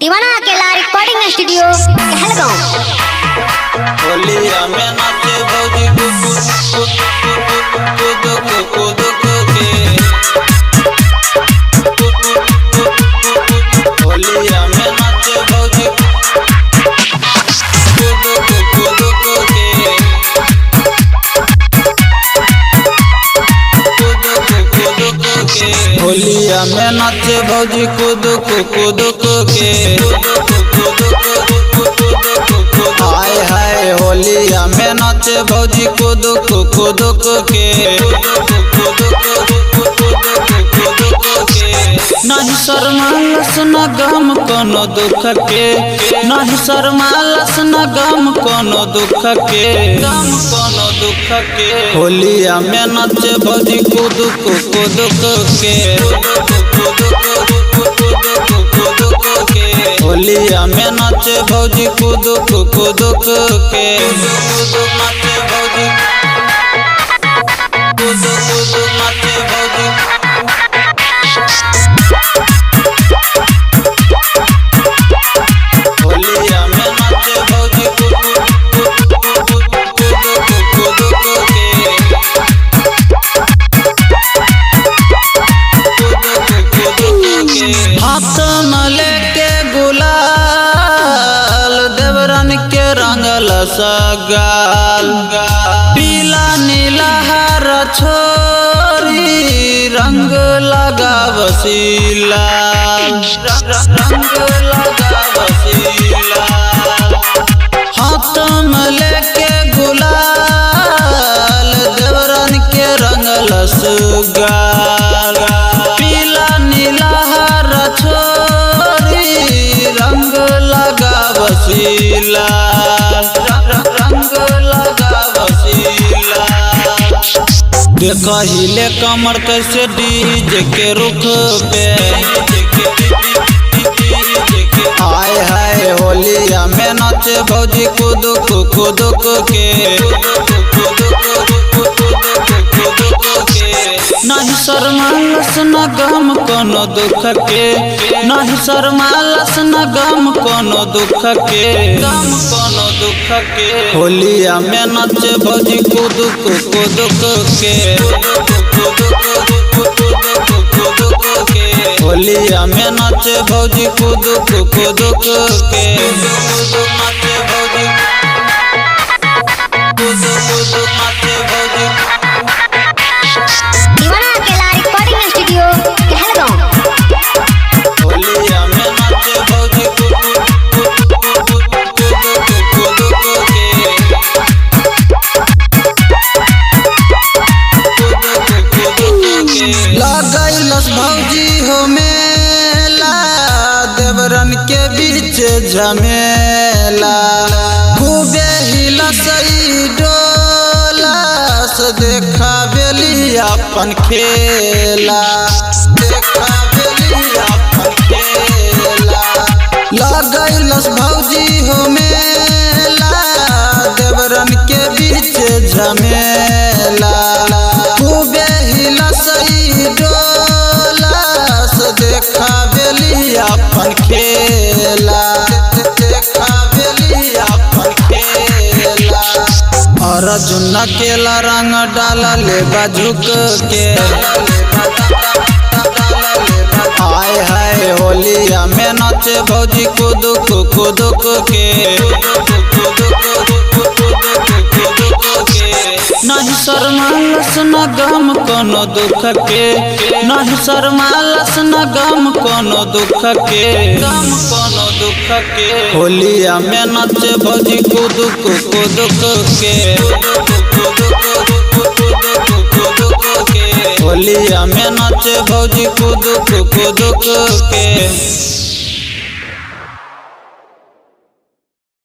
दीवाना अकेला recording studio Kahalgaon. होलिया में नाचे भौजी होलिया में नाचे भौजी होलिया में नाचे भौजी कूद के हाय हाय होलिया में नाचे भौजी कूद के नहीं शर्मालस न गम कोनो दुख के, नहीं शर्मालस न गम कोनो दुख के, होलिया में नाचे भौजी कूद के होलिया में नाचे भौजी कूद के नाचे भौजी नाचे भौजी होलिया में नाचे भौजी हाथ में लेके गुलाल देवरन के रंगल सगाल, पीला नीला हर छोरी रंग लगा वसीला, रंग लगा वसीला। हाथ में लेके गुलाल देवरन के रंगल सगाल, पीला नीला हर छोरी रंग लगा वसीला, रंग लगा वसीला। देखहिले कमर कैसे डीजे के रुख पे, हाय हाय होलिया में नाचे भौजी कूद के नहीं शर्मालस न गम कोनो दुख के, नहीं शर्मालस न गम कोनो दुख के, होलिया में नाचे भौजी कूद के होलिया में नाचे भौजी कूद के नाचे भौजी नाचे भौजी दीवाना अकेला रिकॉर्डिंग स्टूडियो कहलगांव। होलिया में नाचे भौजी लगैलस भौजी हो मेला देवरन के बीच झमेला, खूबे हिलसई डोला से देखा बेली अपन खेला, देखा बेली अपन खेला। लगैलस भौजी हो मेला देवरन के बीच झमेला, खूबे हिलसई डोला से देखा बेली अपन खेला, देखा बेली अपन खेला। अर्जुन केला रंग डाला ले झुक के, हाय हाय होलिया में नाचे भौजी कूद के नहीं शर्मालस न गम कोनो दुख के, नहीं शर्मालस न गम कोनो दुख के, होलिया में नाचे भौजी कूद के होलिया में नाचे भौजी कूद के